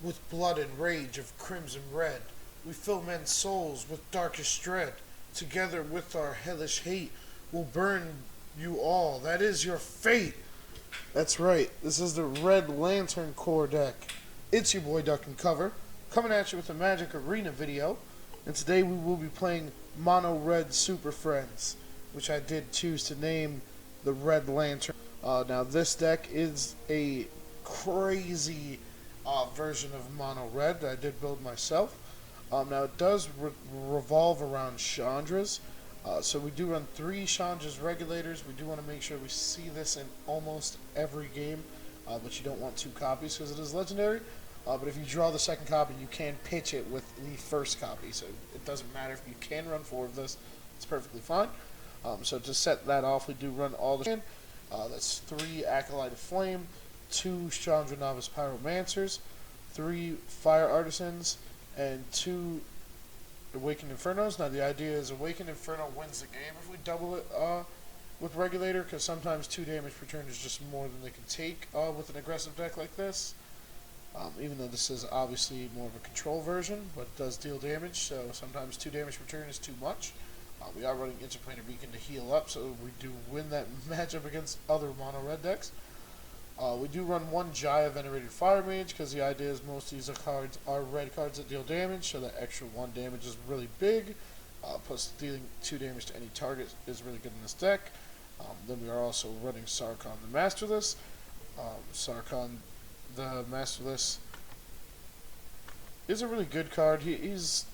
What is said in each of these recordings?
With blood and rage of crimson red, we fill men's souls with darkest dread. Together with our hellish hate, we'll burn you all. That is your fate. That's right. This is the Red Lantern Core deck. It's your boy DuckNCover, coming at you with a Magic Arena video. And today we will be playing Mono Red Super Friends, which I did choose to name the Red Lantern. Now this deck is a crazy version of Mono Red that I did build myself. Now it does revolve around Chandras. So we do run 3 Chandra's Regulators. We do want to make sure we see this in almost every game, but you don't want 2 copies because it is legendary. But if you draw the second copy, you can pitch it with the first copy. So it doesn't matter if you can run 4 of this. It's perfectly fine. So to set that off, we do run all the that's 3 Acolyte of Flame, 2 Chandra Novice Pyromancers, 3 Fire Artisans, and 2 Awakened Infernos. Now the idea is Awakened Inferno wins the game if we double it with Regulator, because sometimes 2 damage per turn is just more than they can take with an aggressive deck like this. Even though this is obviously more of a control version, but it does deal damage, so sometimes 2 damage per turn is too much. We are running Interplanar Beacon to heal up, so we do win that matchup against other mono red decks. We do run 1 Jaya Venerated Firemage, because the idea is most of these cards are red cards that deal damage, so that extra 1 damage is really big. Plus dealing 2 damage to any target is really good in this deck. Then we are also running Sarkhan the Masterless. Sarkhan the Masterless is a really good card. He's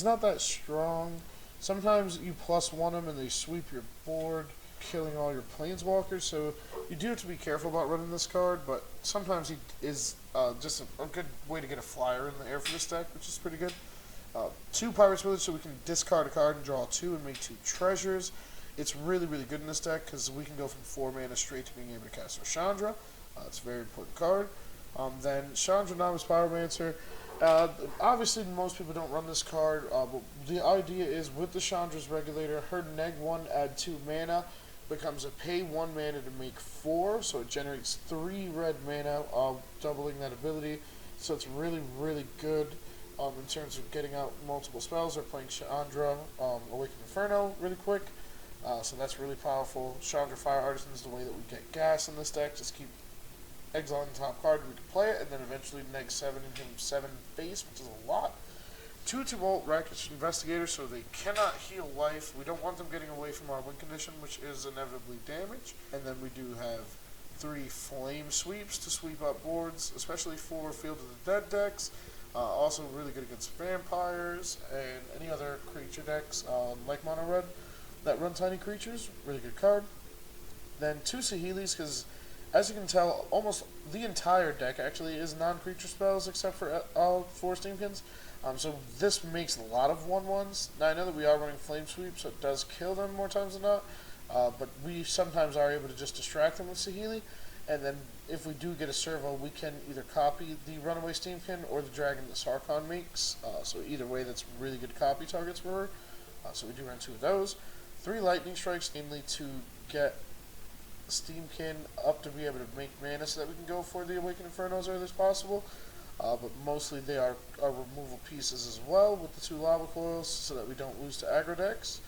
not that strong. Sometimes you +1 him and they sweep your board, killing all your planeswalkers, so you do have to be careful about running this card, but sometimes he is just a good way to get a flyer in the air for this deck, which is pretty good. 2 Pirates Village, so we can discard a card and draw 2 and make 2 treasures. It's really, really good in this deck, because we can go from 4 mana straight to being able to cast our Chandra. It's a very important card. Then Chandra Novice Pyromancer. Obviously, most people don't run this card, but the idea is with the Chandra's Regulator, her -1, add 2 mana, becomes a pay 1 mana to make 4, so it generates 3 red mana, doubling that ability. So it's really, really good in terms of getting out multiple spells or playing Chandra, Awakened Inferno really quick. So that's really powerful. Chandra Fire Artisan is the way that we get gas in this deck. Just keep exiling the top card, we can play it, and then eventually -7 and him 7 face, which is a lot. 2 Tibalt Rakish Instigator, so they cannot heal life. We don't want them getting away from our win condition, which is inevitably damage. And then we do have 3 Flame Sweeps to sweep up boards, especially for Field of the Dead decks. Also really good against vampires and any other creature decks like Mono Red that run tiny creatures. Really good card. Then 2 Saheelis, because as you can tell, almost the entire deck actually is non-creature spells except for 4 Steam-Kins. So this makes a lot of 1/1s. Now I know that we are running Flame Sweep, so it does kill them more times than not. But we sometimes are able to just distract them with Saheeli. And then if we do get a servo, we can either copy the Runaway Steam-Kin or the dragon that Sarkhan makes. So either way, that's really good copy targets for her. So we do run 2 of those. 3 Lightning Strikes, namely to get Steam-Kin up to be able to make mana so that we can go for the Awakened Inferno as early as possible. But mostly they are removal pieces as well with the 2 Lava Coils so that we don't lose to aggro decks.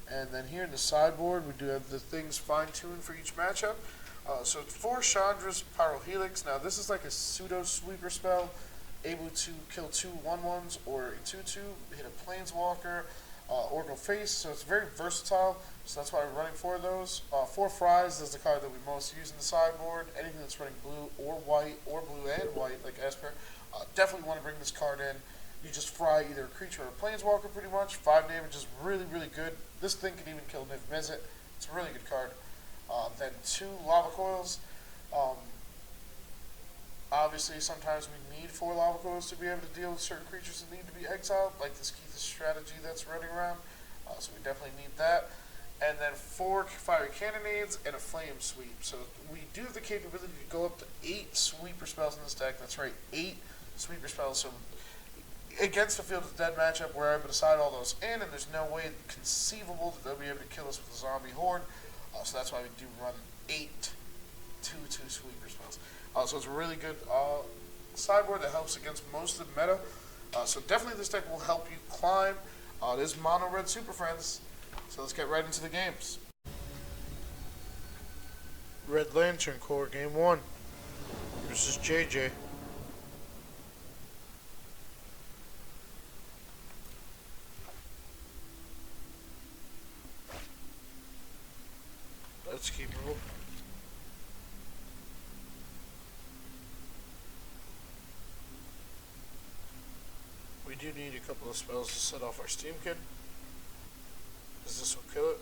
And then here in the sideboard we do have the things fine-tuned for each matchup. So 4 Chandra's Pyrohelix. Now this is like a pseudo sweeper spell, able to kill 2 1/1s or a 2/2, hit a planeswalker, or go face, so it's very versatile, so that's why we're running 4 of those. 4 Fries is the card that we most use in the sideboard. Anything that's running blue or white, or blue and white, like Esper, definitely want to bring this card in. You just fry either a creature or a planeswalker pretty much. 5 damage is really, really good. This thing can even kill Niv Mizzet. It's a really good card. Then 2 Lava Coils. Obviously, sometimes we need 4 Lava Coils to be able to deal with certain creatures that need to be exiled, like this Keith's strategy that's running around. So we definitely need that. And then 4 Fiery Cannonades and a Flame Sweep. So we do have the capability to go up to 8 sweeper spells in this deck. That's right, 8 sweeper spells. So against the Field of the Dead matchup, we're able to side all those in, and there's no way conceivable that they'll be able to kill us with a zombie horde. So that's why we do run 8 2/2 sweeper spells. So it's a really good sideboard that helps against most of the meta. So definitely this deck will help you climb. It is mono red Super Friends. So let's get right into the games. Red Lantern Corps, Game 1. This is JJ. Let's keep moving. We do need a couple of spells to set off our Steam-Kin, because this will kill it.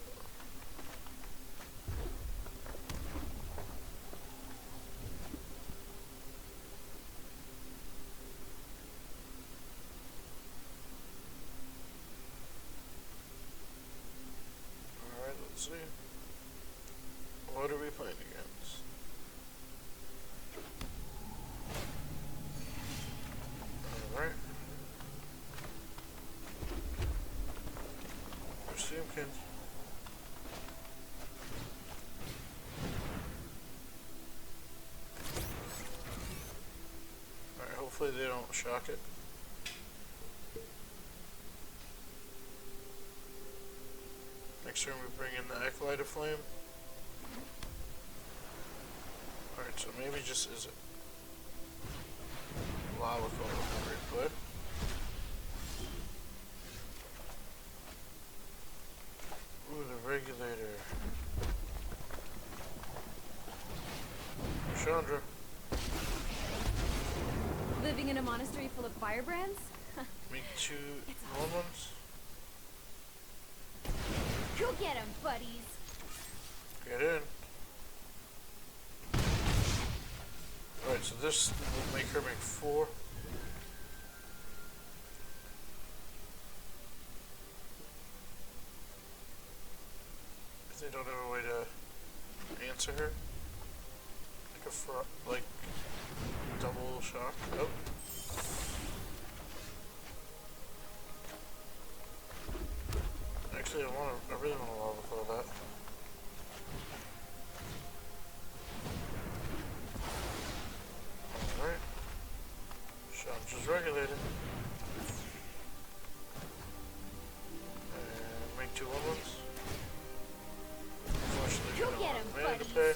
Alright, let's see. What are we playing against? Alright. Steam-Kin. Alright, hopefully they don't shock it. Next turn we bring in the Acolyte of Flame. Alright, so maybe just is it Lava Coil replay. Ooh, the Regulator. Chandra. Living in a monastery full of firebrands? Make 2 moments. Go get 'em, buddies! Get in. Alright, so this will make her make 4. If they don't have a way to answer her. Like double shock. Oh. Actually, I really want to lava coil that. Alright. Chandra's regulated. And make 2 1-1s. Unfortunately, Go we get don't 'em, have mana to buddies. pay.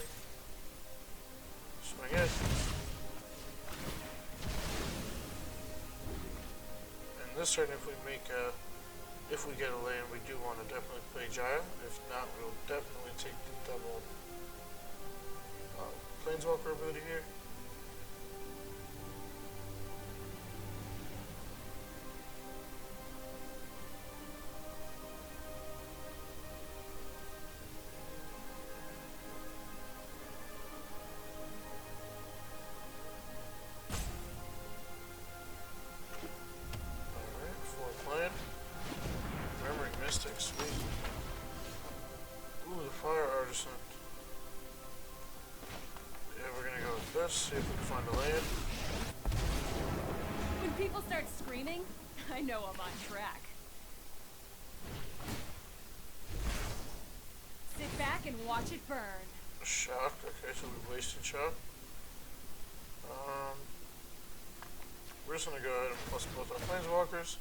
Swing in. And this turn, if we get a land, we do want to definitely play Jaya. If not, we'll definitely take the double Planeswalker ability here. Sweet. Ooh, the Fire Artisan. Yeah, we're gonna go with this, see if we can find a land. When people start screaming, I know I'm on track. Sit back and watch it burn. Shock, okay, so we wasted shock. We're just gonna go ahead and plus both our Planeswalkers.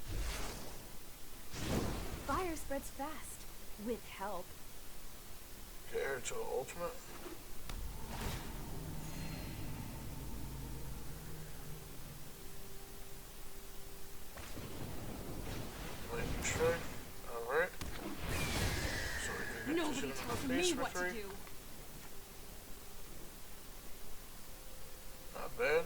Fire spreads fast, with help. Get her to an ultimate. Lightning strike. Alright. So we can get Nobody this in tells the face me for what 3. to do. Not bad.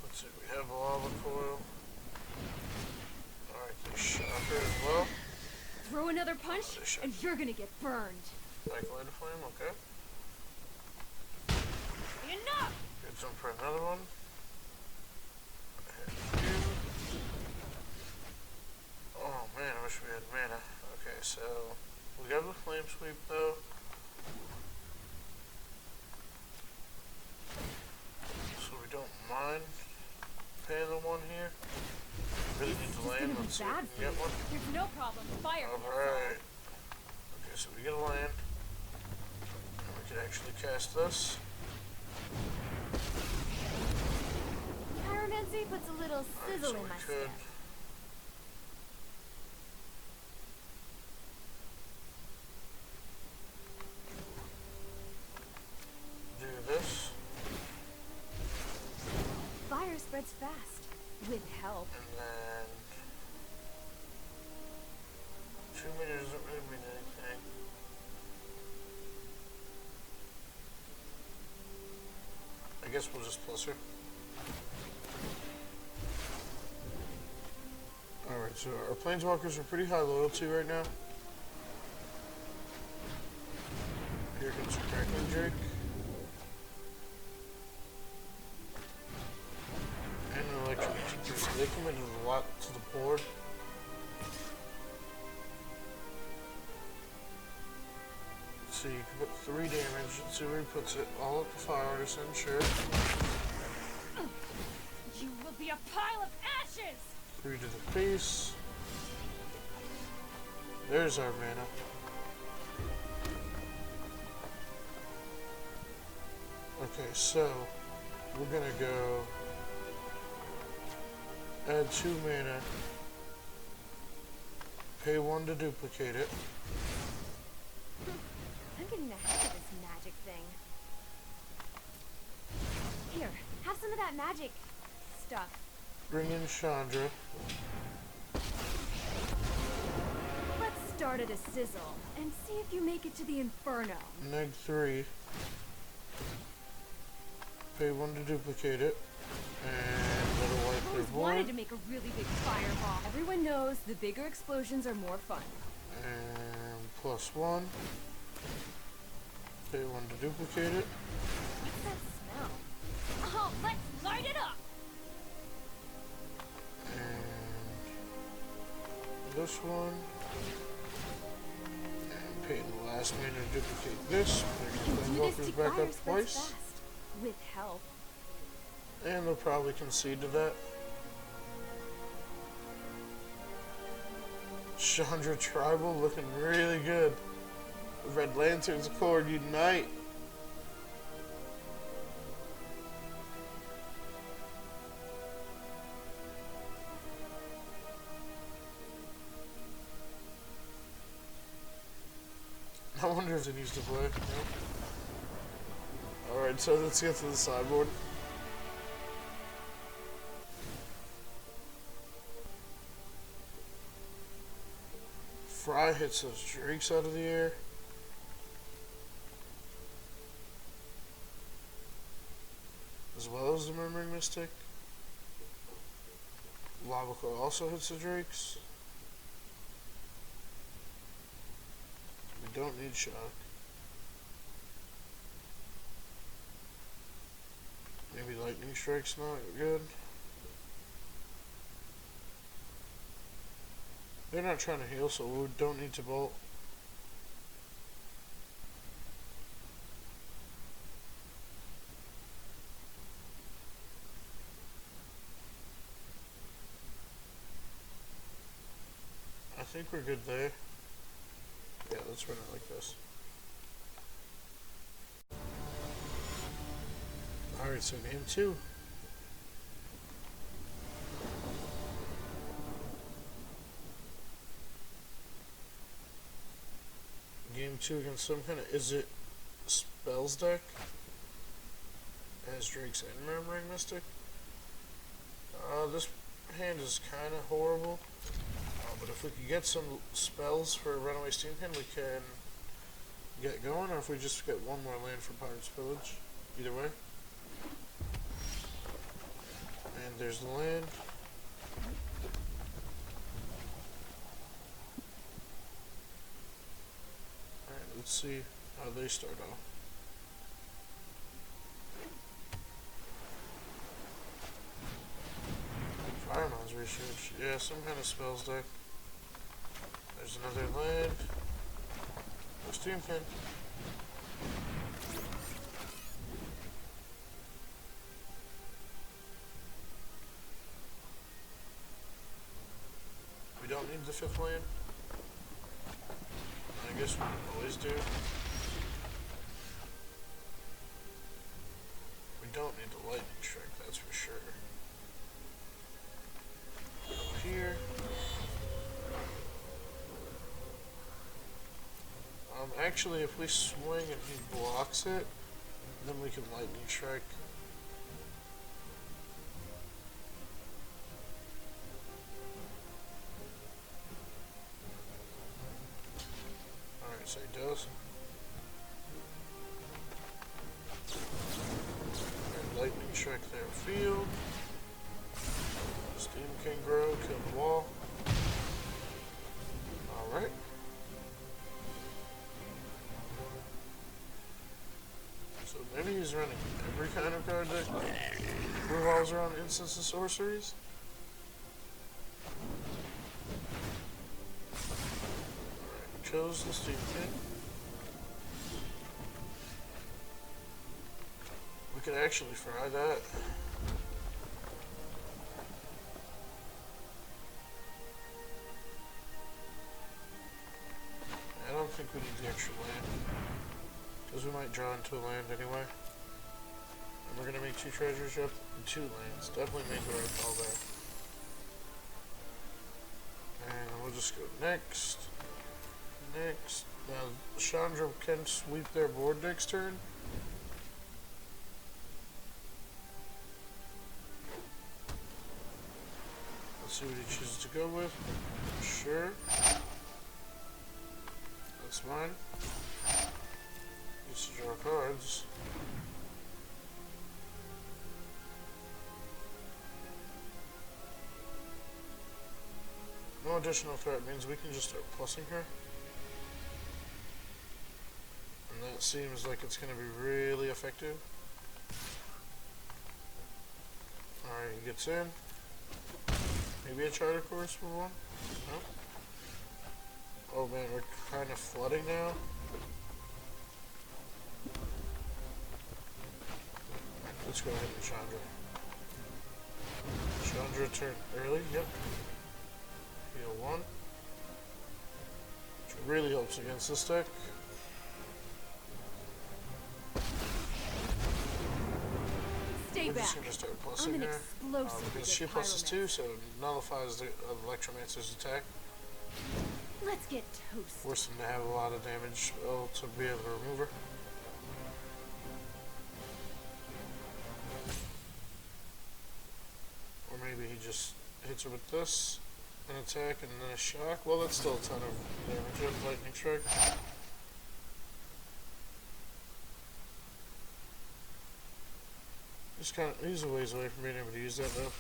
Let's see, we have a Lava Coil. Alright, they shock her as well. Throw another punch, and you're gonna get burned. Acolyte of Flame, okay. Enough! Get some for another one. Hit you. Oh man, I wish we had mana. Okay, so we got the Flame Sweep though. So we don't mind paying the 1 here. really need to land. Let's see if we can get one. There's no problem. Fire. Alright. Okay, so we get a land. And we can actually cast this. Pyromancy puts a little sizzle in my step. Do this. Fire spreads fast, with help. And then 2 meters doesn't really mean anything. I guess we'll just plus her. Alright, so our planeswalkers are pretty high loyalty right now. Here comes your Crackling Drake. And an Electromancer. So they committed a lot to the board. So you can put 3 damage. Let's see where he puts it. All up to Fire Artisan, sure. You will be a pile of ashes! 3 to the face. There's our mana. Okay, so we're gonna go add 2 mana, pay 1 to duplicate it. I'm getting the heck of this magic thing. Here, have some of that magic stuff. Bring in Chandra. Let's start at a sizzle and see if you make it to the Inferno. Neg 3. Pay 1 to duplicate it. And let it wipe their I've always board. wanted to make a really big fireball. Everyone knows the bigger explosions are more fun. And +1. Pay 1 to duplicate it. What's that smell? Oh, let's light it up! And this one. And pay the last mana to duplicate this. Bring the planeswalkers back up twice. Fast, with help. And they'll probably concede to that. Chandra Tribal looking really good. Red Lanterns Accord unite. I wonder if it needs to play. Nope. Alright, so let's get to the sideboard. Fry hits those drakes out of the air. As well as the Murmuring Mystic. Lava Coil also hits the drakes. We don't need shock. Maybe Lightning Strike's not good. They're not trying to heal, so we don't need to bolt. I think we're good there. Yeah, let's run it like this. Alright, so game 2. Game 2 against some kind of, is it Spells deck? As Drake's and Murmuring Mystic. This hand is kind of horrible. But if we could get some spells for Runaway Steam-Kin, we can get going, or if we just get one more land for Pirate's Pillage. Either way. And there's the land. Alright, let's see how they start off. Fireman's research. Yeah, some kind of spells deck. There's another land. No Steam-Kin. don't need the 5th land. I guess we always do. We don't need the lightning strike, that's for sure. Go here. Actually, if we swing and he blocks it, then we can lightning strike. Alright, so he does. And lightning strike their field. Steam-Kin grow, kill the wall. Alright. So maybe he's running every kind of card that revolves around instants and sorceries. Alright, chose the Steam-Kin. We could actually fry that. I don't think we need the extra land. Because we might draw into a land anyway. And we're going to make 2 treasures, yep, and 2 lands. Definitely make the right call there. And we'll just go next. Next. Now, Chandra can sweep their board next turn. Let's see what he chooses to go with. Sure. That's fine. Just to draw cards. No additional threat means we can just start plussing her. And that seems like it's going to be really effective. Alright, he gets in. Maybe a charter course for one? No? Oh man, we're kind of flooding now. Let's go ahead and Chandra. Chandra turn early, yep. Heal 1. Which really helps against this deck. We're just going to start plussing her. Because she pluses 2, so nullifies the Electromancer's attack. Let's get toast. Force him to have a lot of damage to be able to remove her. Or maybe he just hits her with this, an attack, and then a shock. Well, that's still a ton of damage. Lightning strike. He's a ways away from being able to use that though.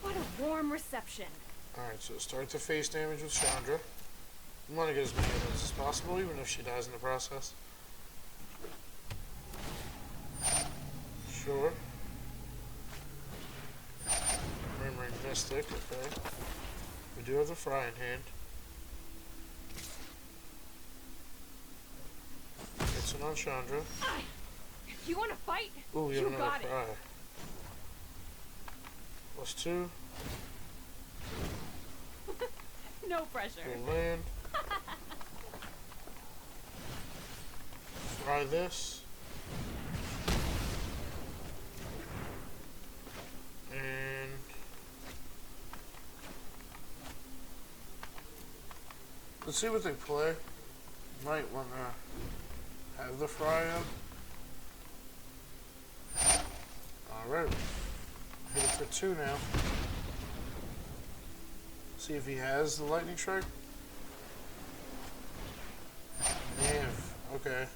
What a warm reception. Alright, so start the face damage with Chandra. We want to get as many of as possible, even if she dies in the process. Sure. Remembering Mystic, okay. We do have the Fry in hand. It's an on Chandra. You want to fight? Ooh, you have another Fry. +2. No pressure. Full land. Fry this. And let's see what they play. Might want to have the Fry up. Alright. Hit it for 2 now. See if he has the lightning strike. Nav. Okay.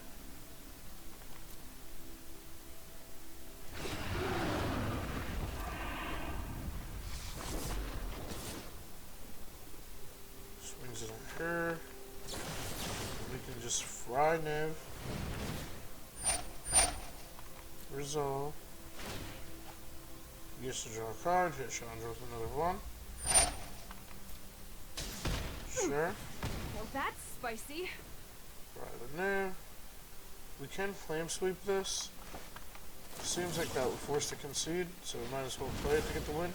Swings it on her. We can just Fry Nav. Resolve. Gets to draw a card, hit Chandra with another 1. Sure. Well, that's spicy. Right in there. We can flame sweep this. Seems like that would force the concede, so we might as well play it to get the win.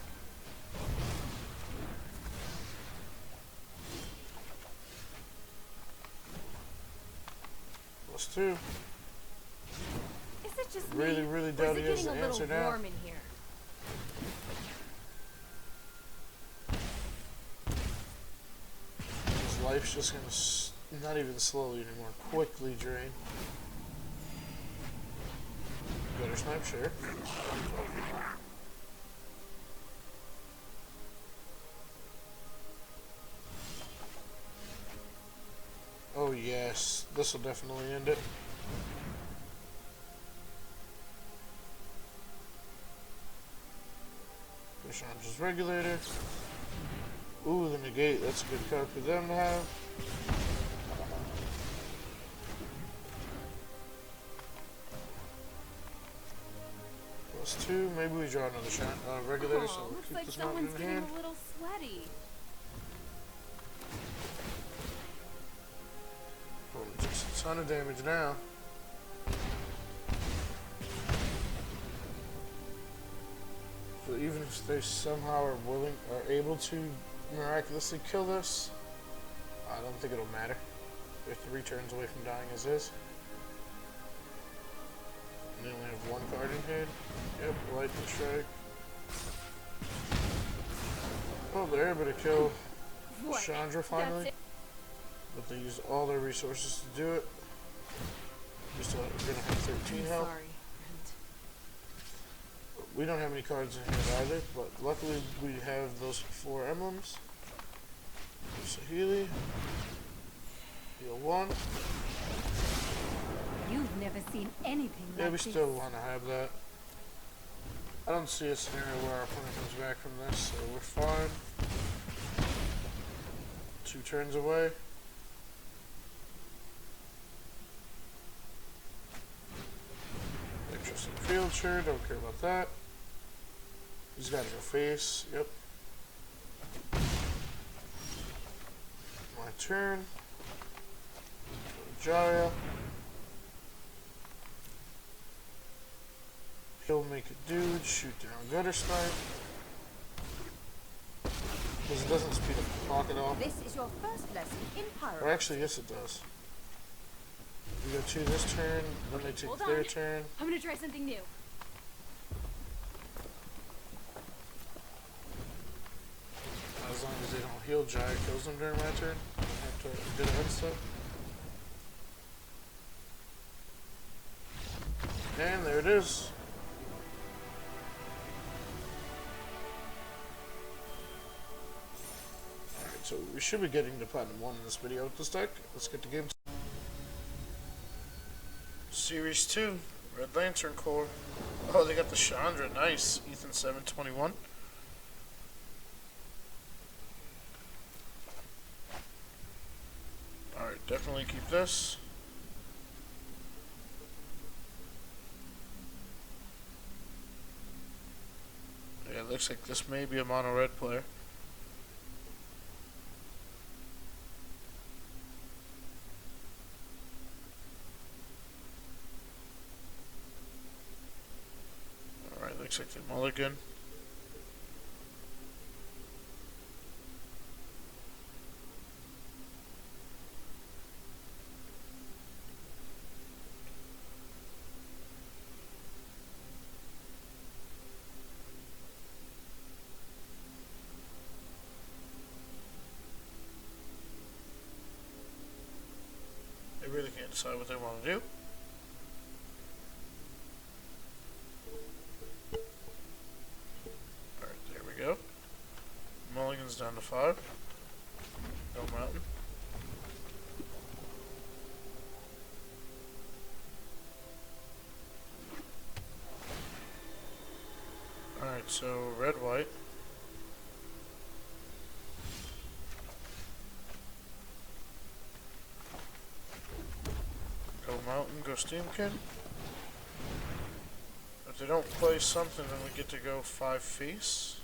too. Is it just Really, me, really or doubt is he it has getting the a little answer now. warm in here? His life's just gonna, not even slowly anymore, quickly drain. Gutter snipe, sure. Oh yes, this will definitely end it. Chandra's Regulator. Ooh, the negate, that's a good card for them to have. +2, maybe we draw another Regulator, so we'll looks keep like this mountain someone's in getting hand. a little sweaty. Oh, just a ton of damage now. So even if they somehow are able to miraculously kill this, I don't think it'll matter. They're 3 turns away from dying as is. And they only have 1 card in hand. Yep, lightning strike. Oh, they're able to kill What? Chandra finally. That's it? But they used all their resources to do it. We're still gonna have 13 health. Sorry. We don't have any cards in here either, but luckily we have those 4 emblems. Saheeli. Heal 1. You've never seen anything Yeah, like we this. still want to have that. I don't see a scenario where our opponent comes back from this, so we're fine. 2 turns away. Interesting field, sure, don't care about that. He's got no face, yep. My turn. Jaya. He'll make a dude, shoot down gutter snipe. Because it doesn't speed up the clock at all. This is your first lesson in Pyro. Or actually, yes it does. We go 2 this turn, then they take Hold their on. turn. I'm gonna try something new. As long as they don't heal, Jaya kills them during my turn. I don't have to do the headset. And there it is. Alright, so we should be getting to Platinum 1 in this video with this deck. Let's get to game 2. Series 2, Red Lantern Core. Oh, they got the Chandra, nice. Ethan 721. Alright, definitely keep this. Yeah, it looks like this may be a mono red player. Alright, looks like they mulligan. They really can't decide what they want to do. Alright, there we go. Mulligan's down to 5. Go mountain. Alright, so red white. Go mountain, go Steam-Kin. If they don't play something, then we get to go 5 face.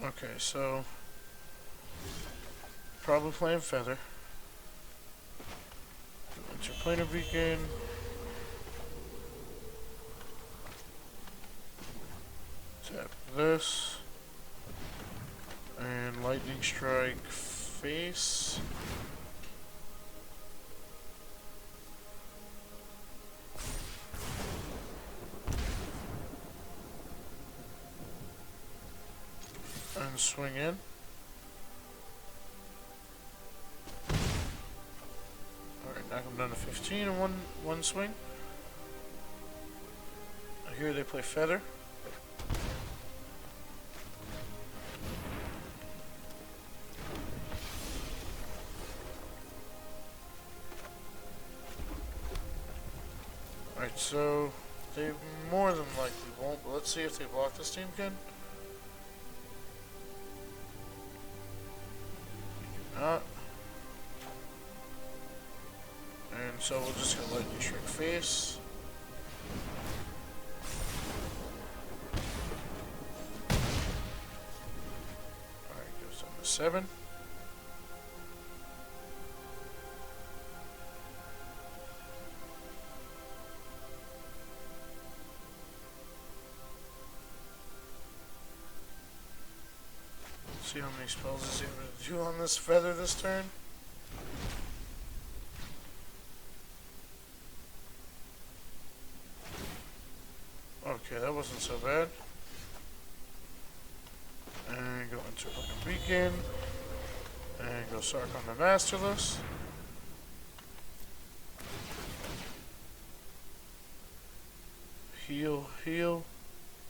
Okay, so probably playing Feather. Interplanar Beacon. this. And lightning strike face. And swing in. Alright, knock him down to 15 in one swing. Here they play Feather. Alright, so they more than likely won't, but let's see if they block the Steam-Kin. Not. And so we'll just go Lightning Strike face. Alright, goes down to 7. See how many spells he's able to do on this Feather this turn. Okay, that wasn't so bad. And go Interplanar Beacon. And go Sarkhan the Masterless. Heal, heal,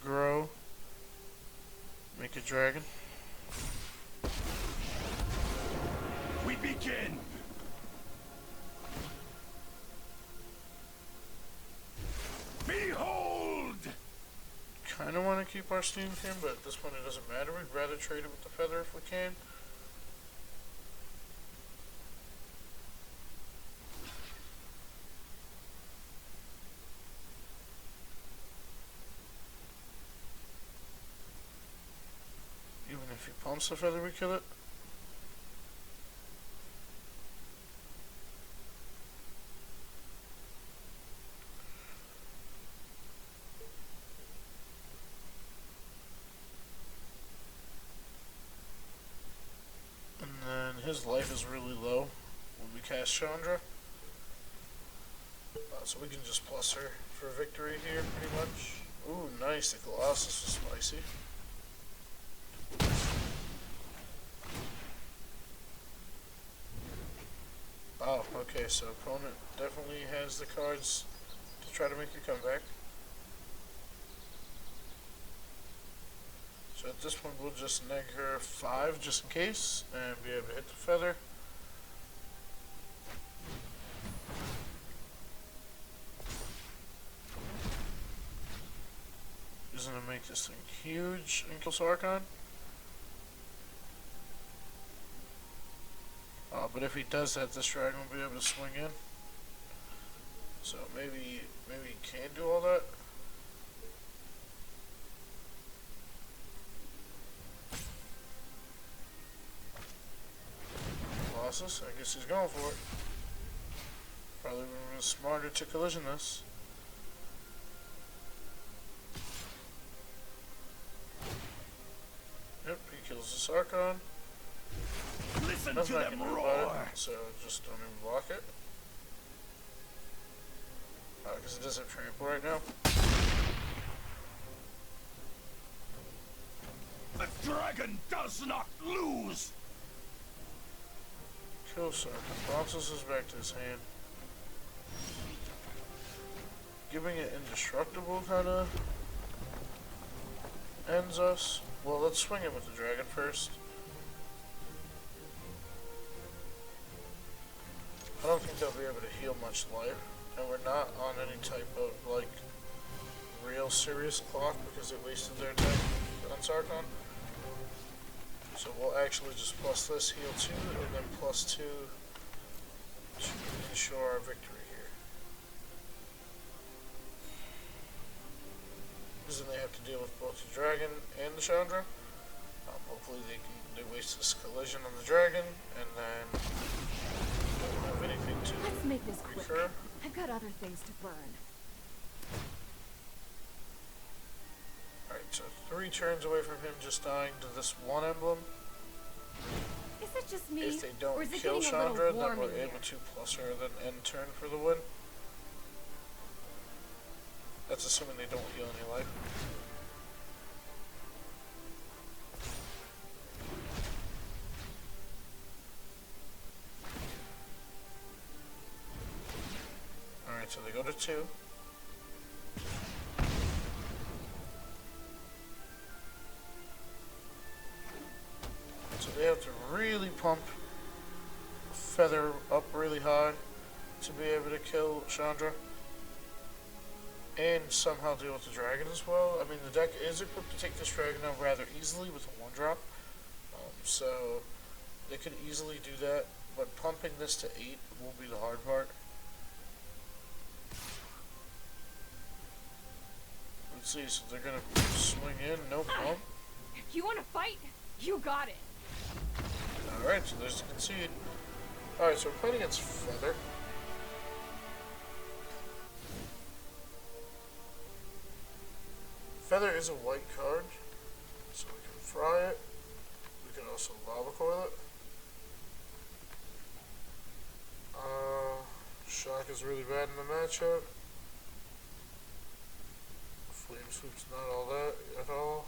grow. Make a dragon. We begin! Behold! Kinda want to keep our Steam-Kin, but at this point it doesn't matter. We'd rather trade it with the Feather if we can. Even if he pumps the Feather, we kill it. His life is really low when we cast Chandra. So we can just plus her for victory here, pretty much. Ooh, nice. The Colossus is spicy. Oh, okay, so opponent definitely has the cards to try to make a comeback. So at this point, we'll just neg her 5 just in case, and be able to hit the Feather. He's gonna make this thing huge and kill Sarkhan. But if he does that, this dragon will be able to swing in. So maybe he can't do all that. I guess he's going for it. Probably would have been smarter to collision this. Yep, he kills the Sarkhan. Listen Nothing to I them can do roar! about it, so just don't even block it. Because it does have trample right now. The dragon does not lose! Kill Sarkhan. Bounces this back to his hand. Giving it indestructible kinda ends us. Well, let's swing him with the dragon first. I don't think they'll be able to heal much life. And we're not on any type of, like, real serious clock because they wasted their attack on Sarkhan. So we'll actually just plus this, heal 2, and then plus 2 to ensure our victory here. Because then they have to deal with both the dragon and the Chandra. Hopefully they waste this collision on the dragon, and then don't have anything to Let's make this quick. recur. I've got other things to burn. Alright, so 3 turns away from him just dying to this one emblem. Is it just me? If they or don't is it kill getting a little Chandra, then warm we're in here? able to plus her then end turn for the win. That's assuming they don't heal any life. Alright, so they go to 2. So they have to really pump Feather up really high to be able to kill Chandra. And somehow deal with the dragon as well. I mean, the deck is equipped to take this dragon out rather easily with a 1-drop. So they could easily do that, but pumping this to 8 will be the hard part. Let's see, so they're gonna swing in, no pump. If you want to fight, you got it. Alright, so there's the concede. Alright, so we're playing against Feather. Feather is a white card, so we can fry it. We can also Lava Coil it. Shock is really bad in the matchup. Flame Swoop's not all that at all.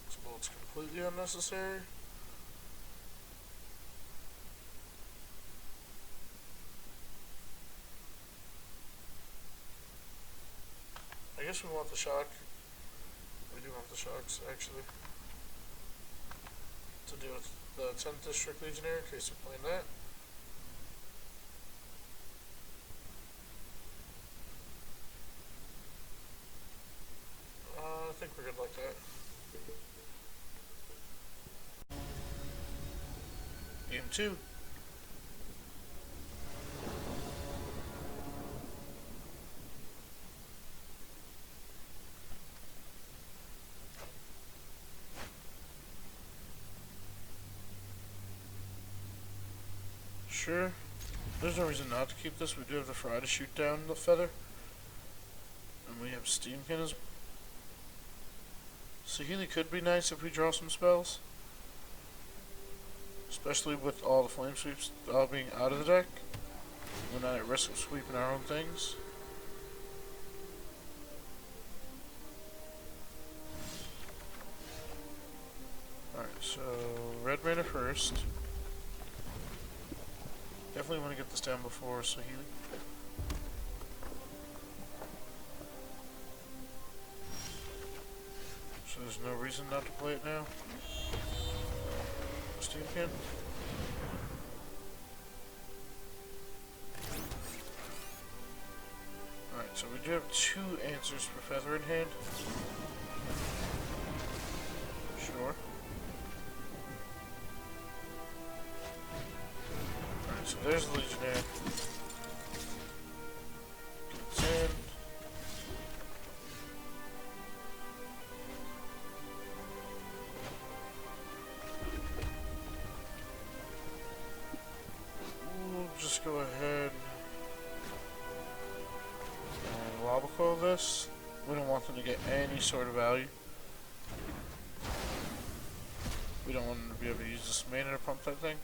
This bolt's completely unnecessary. I guess we want the shock. We do want the shocks, actually. To deal with the 10th District Legionnaire, in case you're playing that. I think we're good like that. Game 2. Sure. There's no reason not to keep this. We do have the Fry to shoot down the Feather. And we have Steam-Kin as well. Saheeli could be nice if we draw some spells. Especially with all the Flame Sweeps being out of the deck. We're not at risk of sweeping our own things. Alright, so red mana first. Definitely want to get this down before Saheeli. So there's no reason not to play it now. Steam-Kin. Alright, so we do have 2 answers for Feather in hand. Sure. So there's the Legionnaire. Gets in. We'll just go ahead and Lava Coil this. We don't want them to get any sort of value. We don't want them to be able to use this mana to pump that thing.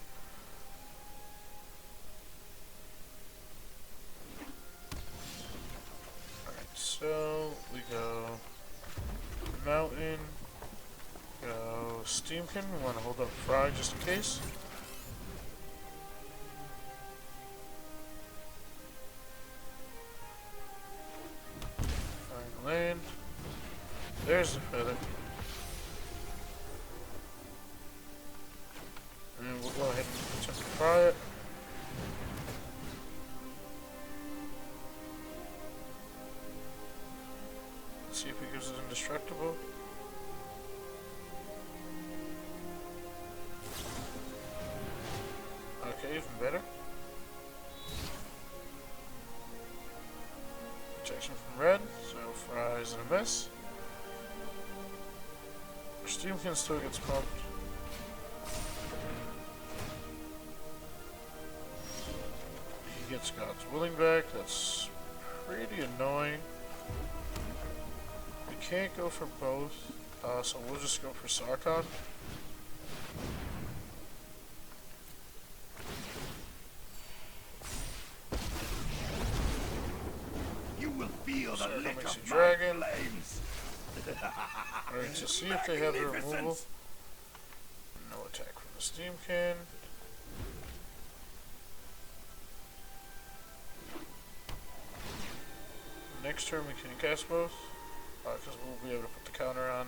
So we go Mountain, go Steam-Kin. We want to hold up Fry just in case. Find land. There's the Feather. And we'll go ahead and attempt to fry it. See if he gives it indestructible. Okay, even better. Protection from red, so Fry's in a mess. Our Steam-Kin still gets pumped. He gets God's Willing back, that's pretty annoying. Can't go for both. So we'll just go for Sarkhan. You will feel the Sarkhan lick makes of a my dragon. flames. Alright, so see if they have the removal. Magnificent. No attack from the Steam-Kin. Next turn we can cast both, because we'll be able to put the counter on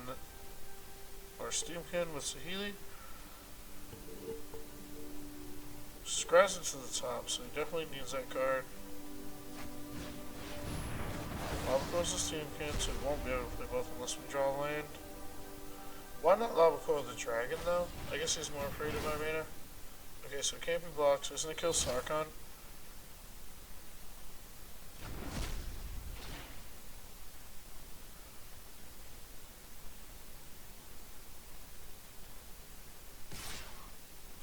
our Steam-Kin with Saheeli. Scratch it to the top, so he definitely needs that card. Lava Coil's the Steam-Kin, so we won't be able to play both unless we draw land. Why not Lava Coil the Dragon, though? I guess he's more afraid of my mana. Okay, so it can't be blocked, so isn't it kill Sarkhan?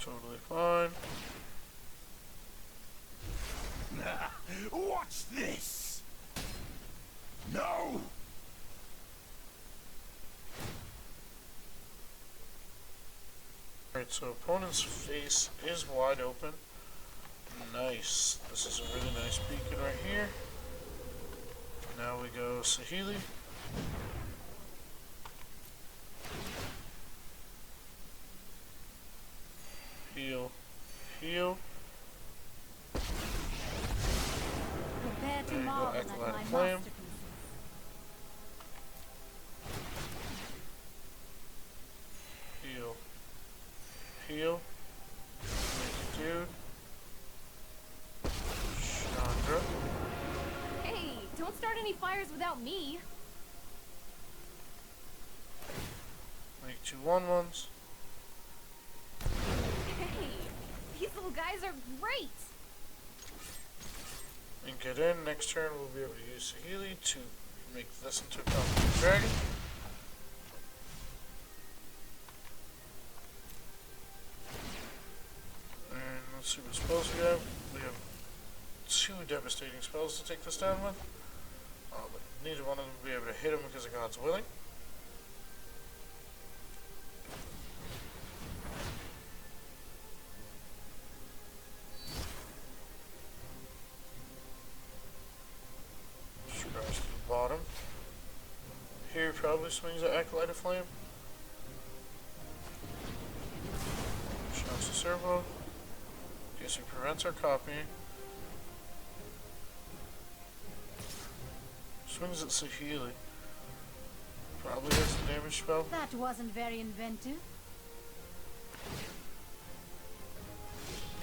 Totally fine. Watch this. No. Alright, so opponent's face is wide open. Nice. This is a really nice beacon right here. Now we go Saheeli. Heal. Heal. Prepare to There you go, marvel at Acolyte my Flame. masterpieces. Heal. Heal. Make a dude. Chandra. Hey, don't start any fires without me. Make 2 1/1s. Hey, these little guys are great. And get in. Next turn we'll be able to use Saheeli to make this into a complete dragon. And let's see what spells we have. We have 2 devastating spells to take this down with. But neither one of them will be able to hit him because of God's willing. Scratch to the bottom. Here he probably swings at Acolyte of Flame. Shots the servo. Okay, so he prevents our copying. Swings at Saheeli. Probably hits the damage spell. That wasn't very inventive.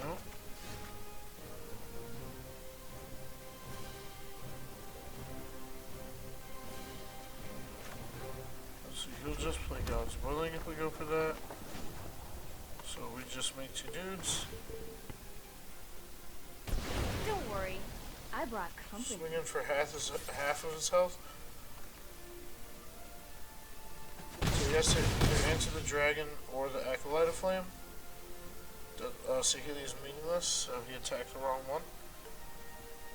No. So he'll just play God's Willing if we go for that. So we just make 2 dudes. Don't worry, I brought company. Swing him for half of his health. So he has to either answer the dragon or the Acolyte of Flame. Saheeli is meaningless, so he attacked the wrong one.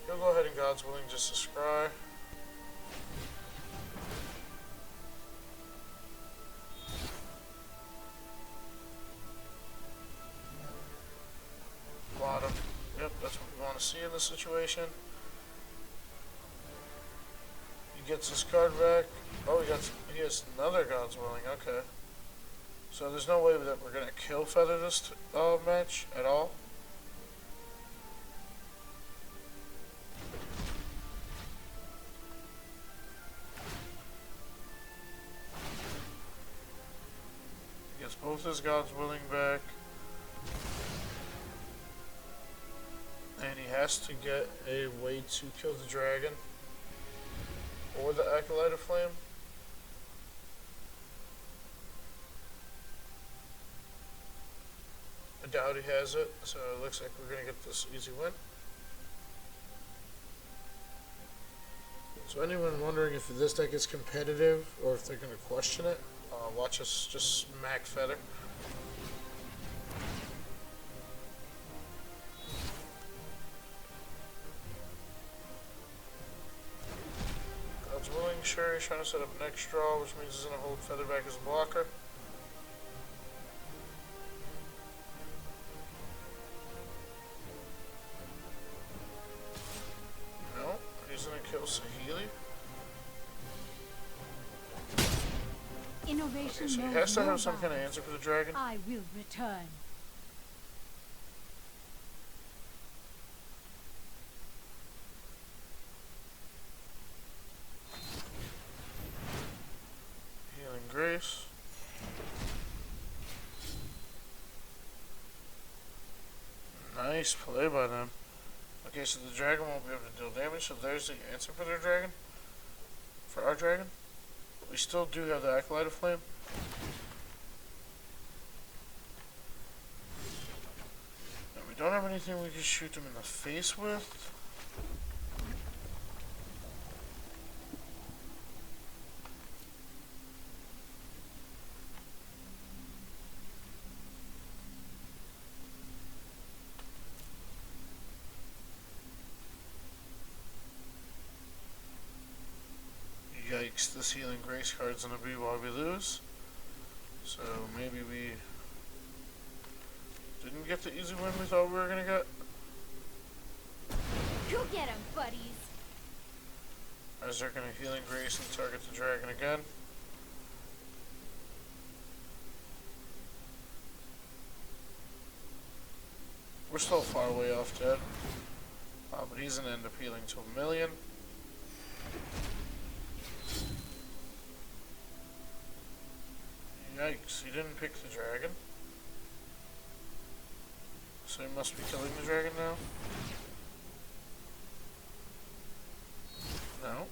He'll go ahead and God's Willing just to scry. Bottom. Yep, that's what we want to see in this situation. He gets his card back. Oh, he has another God's Willing. Okay. So there's no way that we're going to kill Feather this match at all. He gets both his God's Willing back. And he has to get a way to kill the dragon. Or the Acolyte of Flame. I doubt he has it, so it looks like we're going to get this easy win. So anyone wondering if this deck is competitive or if they're going to question it, watch us just smack Feather. God's Willing, sure he's trying to set up next draw, which means he's going to hold Featherback as a blocker. No, he's going to kill Saheeli. Innovation Okay, so he knows has to no have some kind of bounds. answer for the dragon. I will return. Healing Grace. Nice play by them. Okay, so the dragon won't be able to deal damage, so there's the answer for their dragon. For our dragon. We still do have the Acolyte of Flame. And we don't have anything we can shoot them in the face with. Yikes, this Healing Grace card's gonna be why we lose. So maybe we didn't get the easy win we thought we were gonna get. Go get him, buddies. As they're gonna Healing Grace and target the dragon again. We're still far away off dead. But he's gonna end up healing to 1,000,000. Yikes, he didn't pick the dragon. So he must be killing the dragon now. No.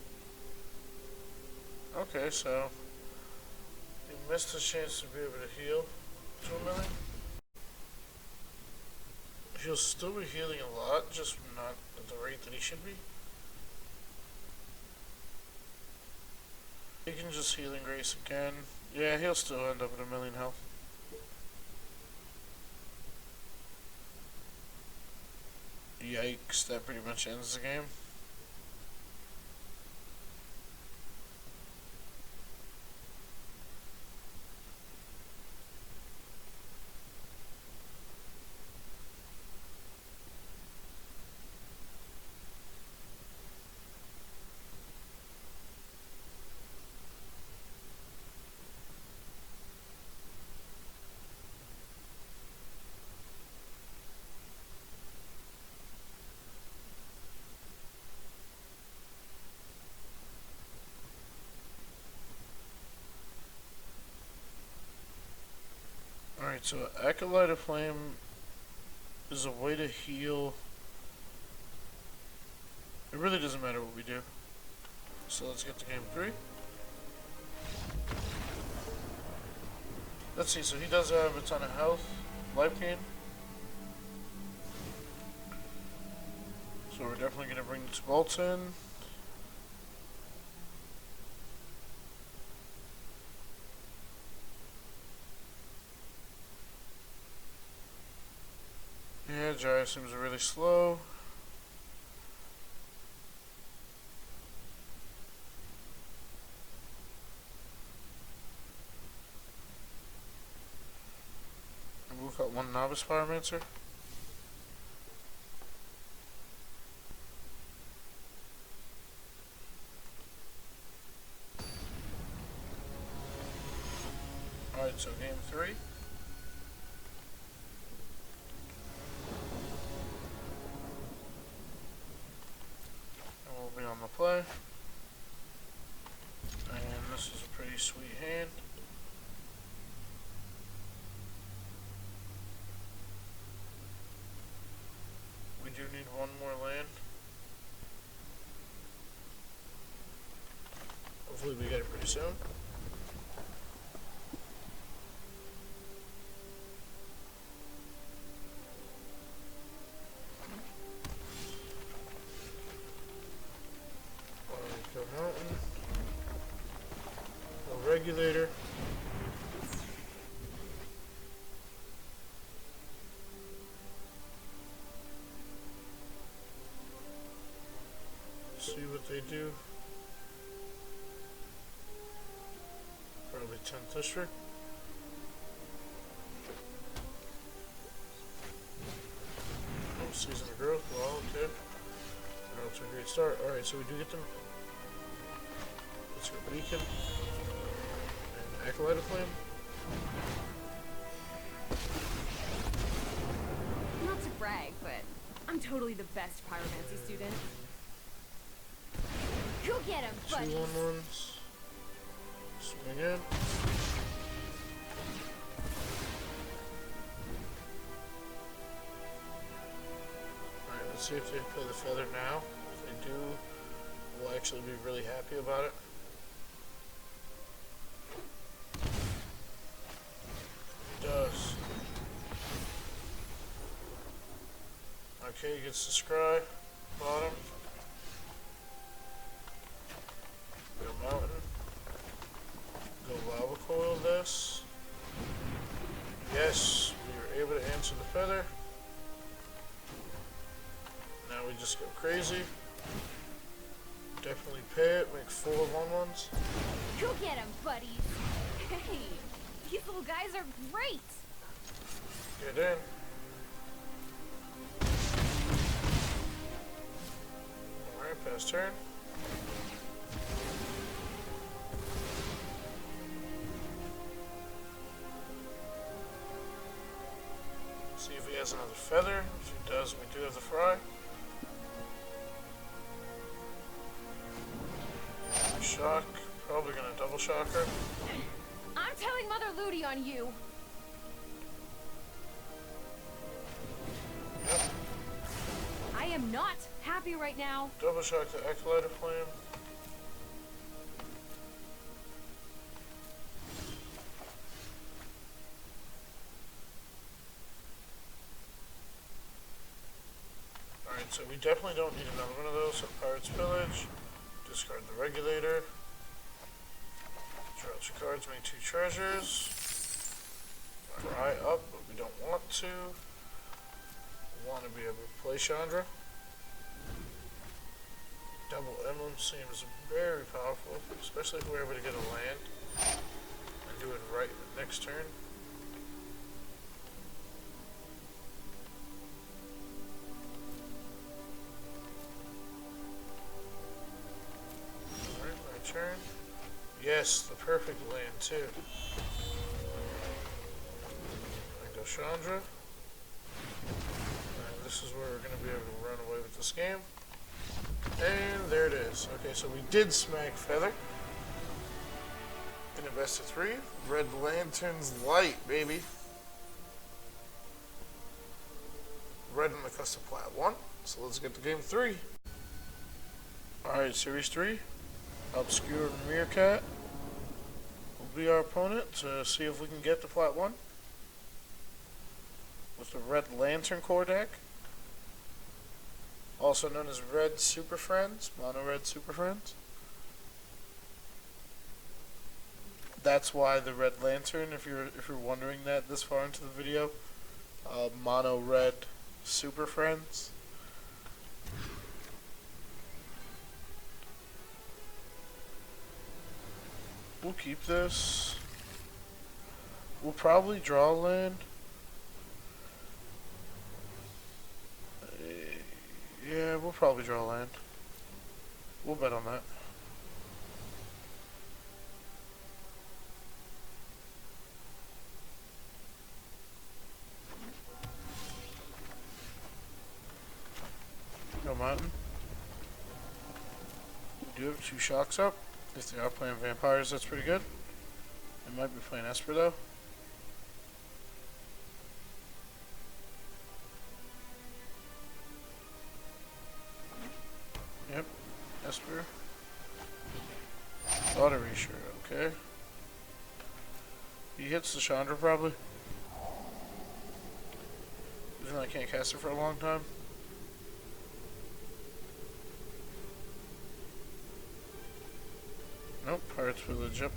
Okay, so he missed his chance to be able to heal to 1,000,000. He'll still be healing a lot, just not at the rate that he should be. He can just Healing Grace again. Yeah, he'll still end up at 1,000,000 health. Yikes, that pretty much ends the game. Alright, so Acolyte of Flame is a way to heal. It really doesn't matter what we do. So let's get to game 3. Let's see, so he does have a ton of health, life gain. So we're definitely going to bring the Tibalt in. Yeah, Jaya seems really slow. And we've got one Novice Pyromancer. Alright, so game 3. On the play, and this is a pretty sweet hand. We do need one more land. Hopefully we get it pretty soon. Mountain, a Regulator, see what they do. 10th district. Oh, season of growth. Well, okay. That's a great start. Alright, so we do get them. Let's go Beacon. And Acolyte of Flame. Not to brag, but I'm totally the best pyromancy student. Go get him, buddy! 2 1-1s. Swing in. Alright, let's see if they play the feather now. If they do, we'll actually be really happy about it. It does. Okay, he gets the scry. Bottom. Go mountain. Go lava coil this. Yes, we were able to answer the feather. Now we just go crazy. Definitely pay it, make 4 1-1s. Go get him, buddies! Hey, these little guys are great! Get in. Alright, pass turn. See if he has another feather. If he does, we do have the fry. Shock. Probably gonna double shock her. I'm telling Mother Ludi on you! Yep. I am not happy right now. Double shock the Acolyte of Flame. Alright, so we definitely don't need another one of those. So Pirate's Pillage. Discard the Regulator. Draw out your cards, make 2 treasures. Fry up, but we don't want to. We want to be able to play Chandra. Double Emblem seems very powerful, especially if we're able to get a land and do it right the next turn. Alright, my turn. Yes, the perfect land too. I go Chandra. And this is where we're going to be able to run away with this game. And there it is. Okay, so we did smack Feather. In a best of 3. Red Lantern's light, baby. Red in the custom Plat 1. So let's get to game 3. Alright, series 3. Obscure Meerkat will be our opponent to see if we can get the Plat 1. With the Red Lantern core deck. Also known as Red Superfriends, Mono Red Superfriends. That's why the Red Lantern, if you're wondering that this far into the video, Mono Red Superfriends. We'll keep this. We'll probably draw a land. Yeah, we'll probably draw land. We'll bet on that. Go mountain. We do have 2 shocks up. If they are playing vampires, that's pretty good. They might be playing Esper though. Yep, Esper. Thought Erasure, okay. He hits the Chandra probably. Even though I can't cast it for a long time. Nope, Pirate's Village, yep.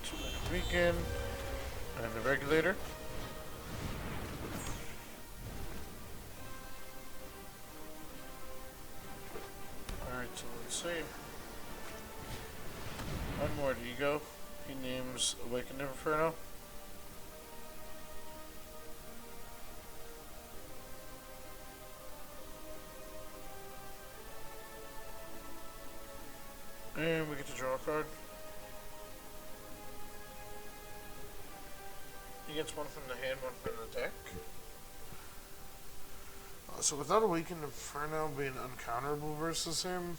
Interplanar Beacon and the Regulator. see. One more ego. He names Awakened Inferno. And we get to draw a card. He gets one from the hand, one from the deck. So without Awakened Inferno being uncounterable versus him,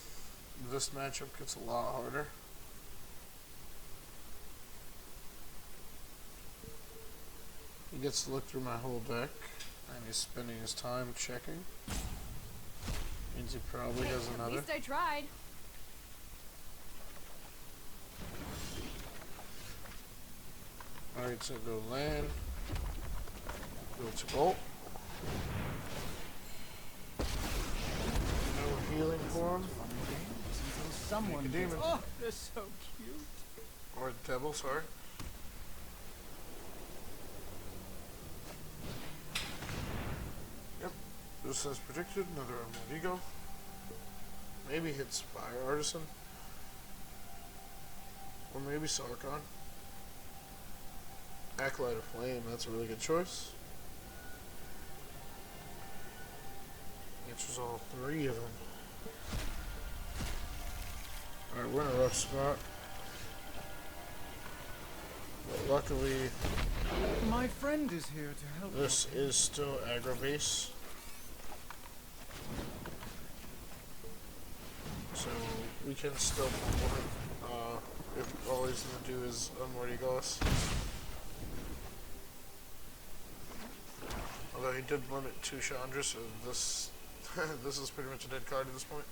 this matchup gets a lot harder. He gets to look through my whole deck, and he's spending his time checking. Means he probably has another. At least I tried. Alright, so go land. Go Tibalt. No healing for him. Someone Make a demon. Oh, they're so cute. Or devil, sorry. Yep. Just as predicted, another Ego. Maybe hits by Artisan. Or maybe Sarkhan. Acolyte of Flame, that's a really good choice. Answers all three of them. Alright, we're in a rough spot. But luckily, My friend is here to help. this is still aggro base. So we can still pummel him if all he's going to do is unmorty us. Although he did limit 2 Chandra, so this this is pretty much a dead card at this point.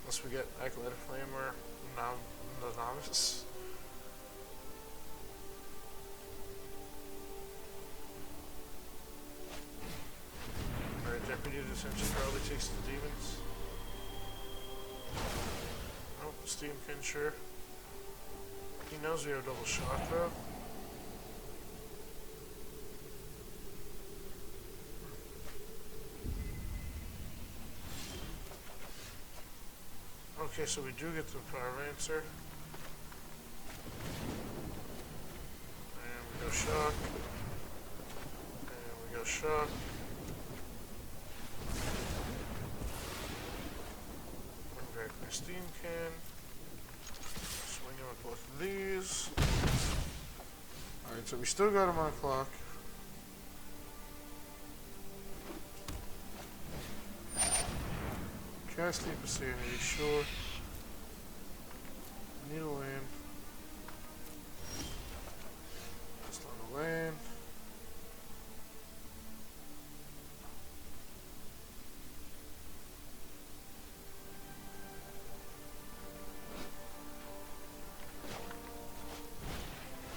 Unless we get Acolyte of Flame or the Novice. Alright, Deputy Dissension probably takes the demons. Nope, Steam-Kin, sure. He knows we have double shot though. Okay, so we do get the Pyromancer. And we go shock. And we go shock. Bring back my Steam-Kin. Swing him with both of these. Alright, so we still got him on clock. Cast Deep Sanity, sure. Need a land. Just on the land.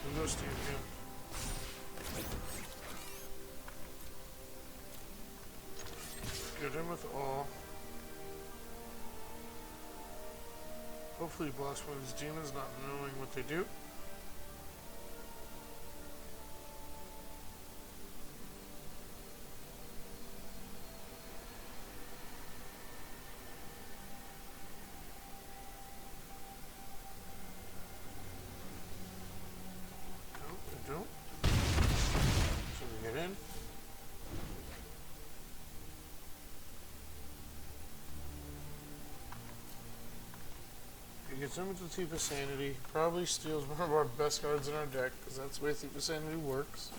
We'll go Steam-Kin. Get in with all. Hopefully he blocks one of his demons, not knowing what they do. No, they don't. So we get in. Gets in with the Thief of Sanity, probably steals one of our best cards in our deck, because that's the way Thief of Sanity works.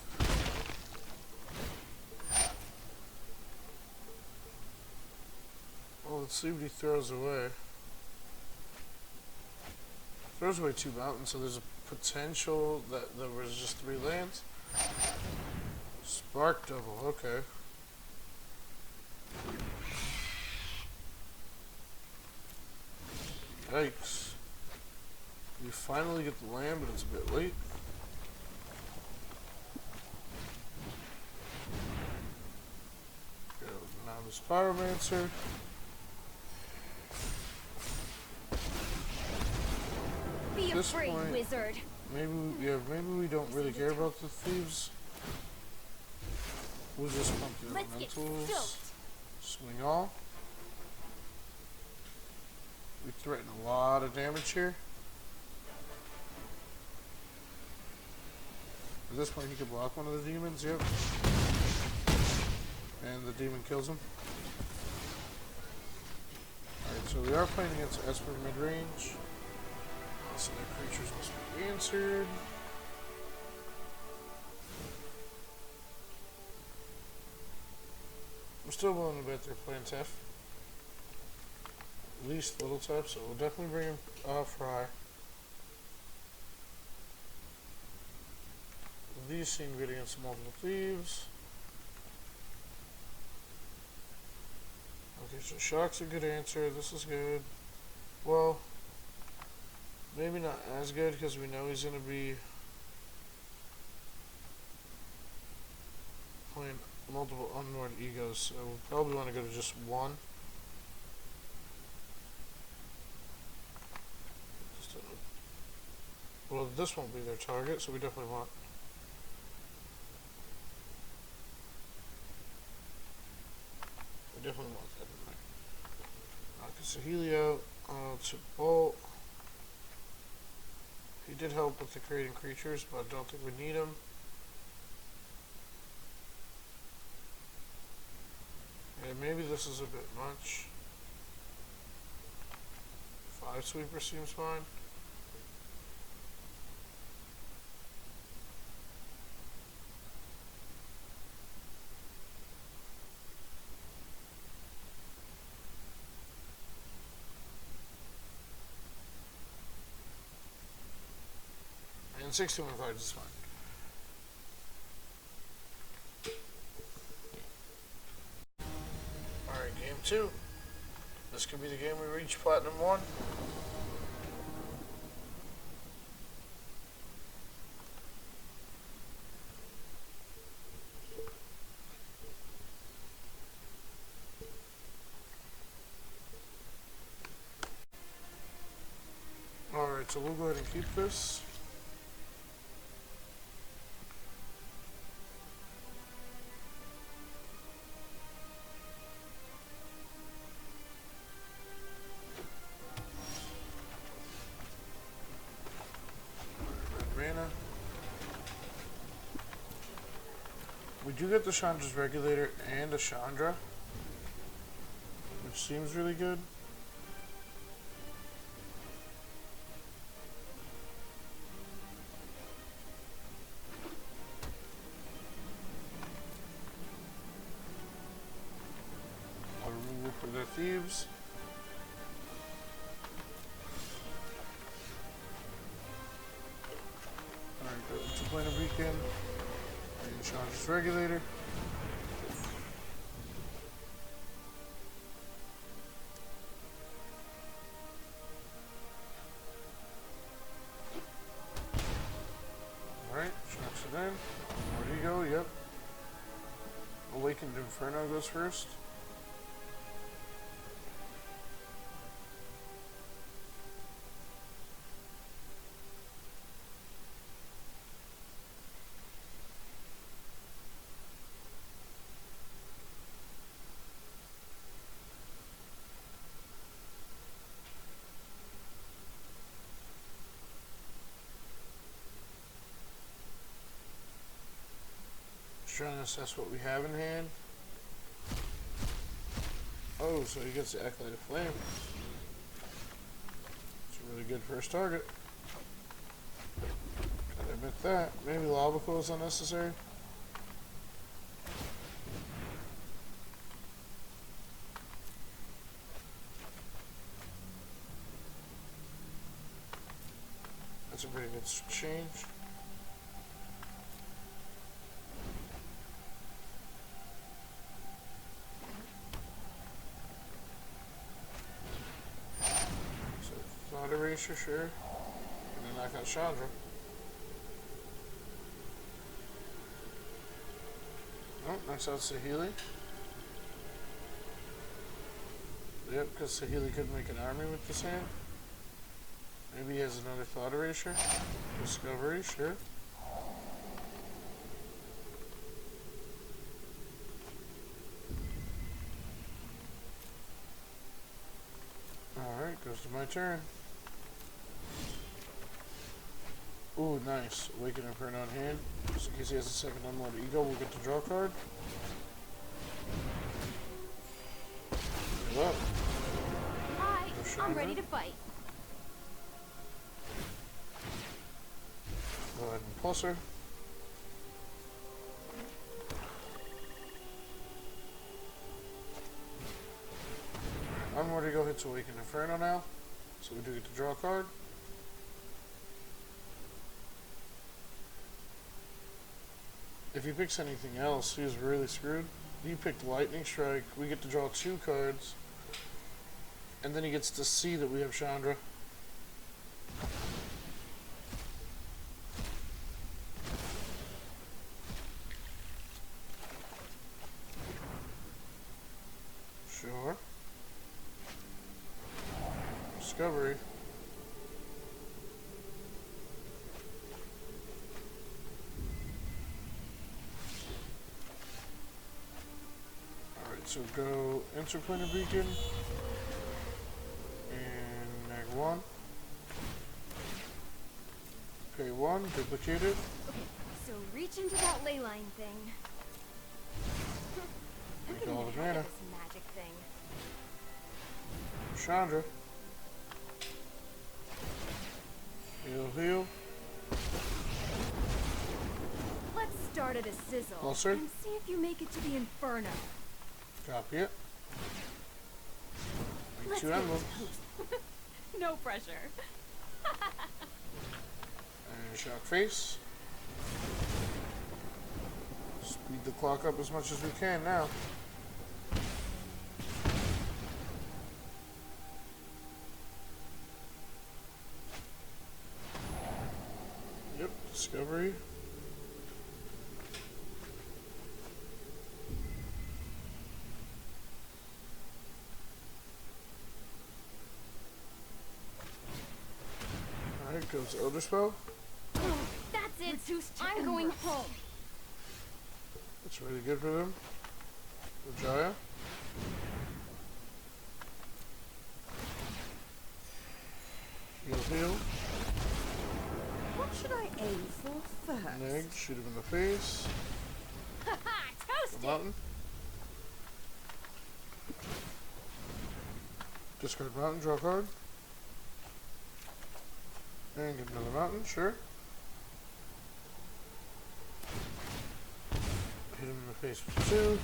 Well, let's see what he throws away. Throws away 2 mountains, so there's a potential that there was just 3 lands. Spark Devil, okay. Yikes. We finally get the land, but it's a bit late. Go, now this Pyromancer. Be At this afraid, point, wizard. maybe we don't really care about the thieves. We'll just pump the Let's get elementals. stoked. Swing all. We threaten a lot of damage here. At this point, he could block one of the demons, yep. And the demon kills him. Alright, so we are playing against Esper mid-range. So their creatures must be answered. I'm still willing to bet they're playing tough. At least a little tough, so we'll definitely bring him Fry. These seem good against multiple thieves. Okay, so Shock's a good answer. This is good. Well, maybe not as good because we know he's going to be playing multiple Unborn Egos, so we'll probably want to go to just one. Well, this won't be their target, so we definitely want. We definitely want that in there. Saheeli out. Tibalt. He did help with the creating creatures, but I don't think we need him. And maybe this is a bit much. 5 sweeper seems fine. And 61 cards is fine. Alright, game 2. This could be the game we reach Platinum 1. Alright, so we'll go ahead and keep this. We do get the Chandra's Regulator and a Chandra, which seems really good. I'll remove it for their thieves. Alright, go Interplanar Beacon. Chandra's Regulator. Alright, Shocks it in. Where do you go? Yep. Awakened Inferno goes first. Trying to assess what we have in hand. Oh, so he gets the Acolyte of Flame. It's a really good first target. Gotta admit that. Maybe Lava Coil is unnecessary. That's a pretty good change. Erasure, sure. And then knock out Chandra. Oh, knocks out Saheeli. Yep, because Saheeli couldn't make an army with this hand. Maybe he has another Thought Erasure. Discovery, sure. Alright, goes to my turn. Ooh, nice. Awaken Inferno on hand. Just in case he has a second unload ego, we'll get to draw a card. Move up. Hi, I'm ready to fight. Go ahead and pulse her. Onward Ego hits Awaken Inferno now, so we do get to draw a card. If he picks anything else, he's really screwed. He picked Lightning Strike, we get to draw 2 cards, and then he gets to see that we have Chandra. Sure. Discovery. Alright, so go Interplanar Beacon and neg 1. Pay 1, duplicate it. Okay, so reach into that ley line thing. I'm Make getting all the ahead mana. of this magic thing. Chandra. Heal, heal. Let's start at a sizzle Closer. and see if you make it to the Inferno. Copy it. Make Let's 2 get emblems. toast. No pressure. And shock face. Speed the clock up as much as we can now. Yep, discovery. Alright, goes Elder Spell. That's it. I'm going home. That's really good for them. For Jaya. Heal, heal. What should I aim for first? Neg, shoot him in the face. Haha, toast The it. mountain. Discard mountain, draw a card. And get another mountain, sure. Hit him in the face with 2.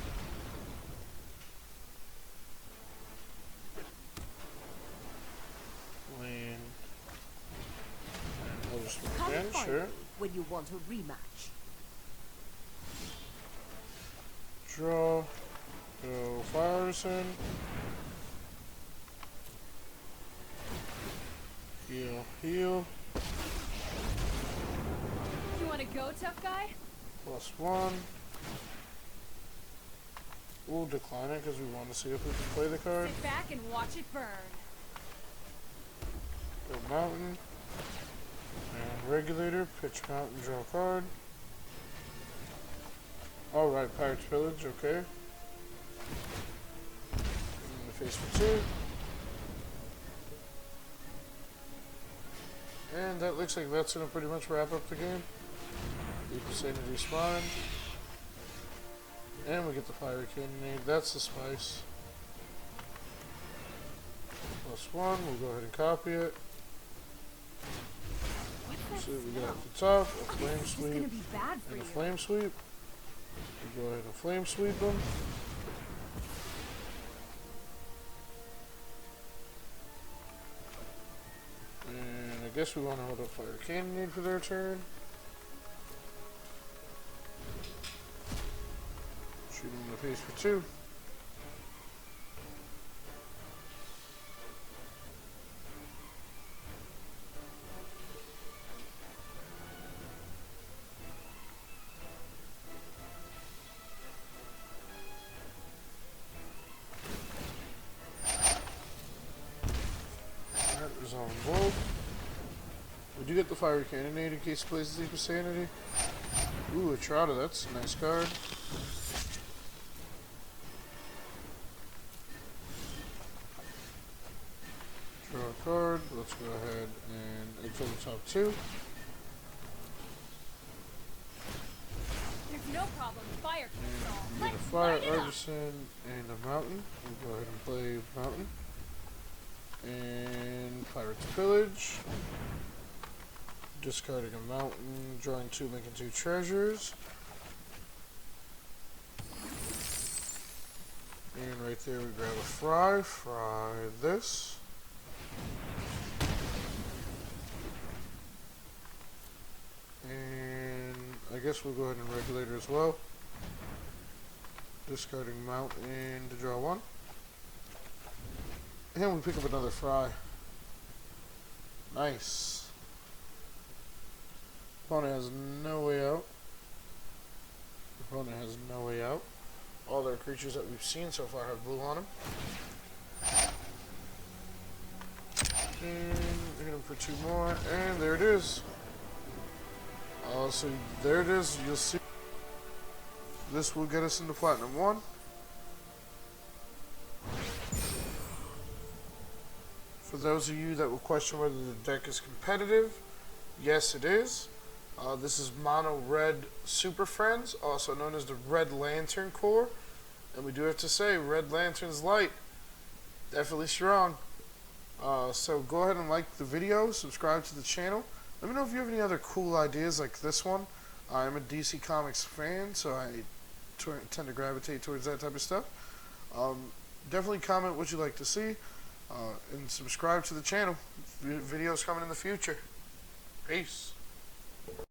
Land. And Elder Spell Come again, find sure. me when you want a rematch. Draw. Go Fire Artisan. Heal, heal. You want to go, tough guy? +1. We'll decline it because we want to see if we can play the card. Sit back and watch it burn. Go mountain. And regulator. Pitch mountain, draw a card. Alright, Pirate's Pillage, okay. In the face for 2. And that looks like that's going to pretty much wrap up the game. Deep Insanity Spine. And we get the Fiery Cannonade. That's the spice. +1. We'll go ahead and copy it. See what we got at the top. A Flame This is gonna Sweep be bad for and a you. Flame Sweep. We go ahead and Flame Sweep them. And I guess we want to hold up Fire Cannonade for their turn. Shoot him in the face for 2. Alright, resolve both. We do get the Fiery Cannonade in case he plays Deep Insanity. Ooh, a Trotta, that's a nice card. Draw card. Let's go ahead and exile the top 2. There's no problem. Fire can solve. We get a Fire, Artisan, and a Mountain. We'll go ahead and play Mountain. And Pirate's Pillage. Discarding a Mountain, drawing 2, making 2 treasures. And right there we grab a fry this. And I guess we'll go ahead and Regulator as well. Discarding Mountain to draw 1. And we pick up another fry. Nice. Opponent has no way out. Opponent has no way out. All their creatures that we've seen so far have blue on them. And hit them for 2 more. And there it is. So there it is. You'll see. This will get us into Platinum 1. For those of you that will question whether the deck is competitive, yes it is. This is Mono Red Superfriends, also known as the Red Lantern Core. And we do have to say, Red Lantern's light. Definitely strong. So go ahead and like the video, subscribe to the channel. Let me know if you have any other cool ideas like this one. I'm a DC Comics fan, so I tend to gravitate towards that type of stuff. Definitely comment what you'd like to see. And subscribe to the channel. Videos coming in the future. Peace.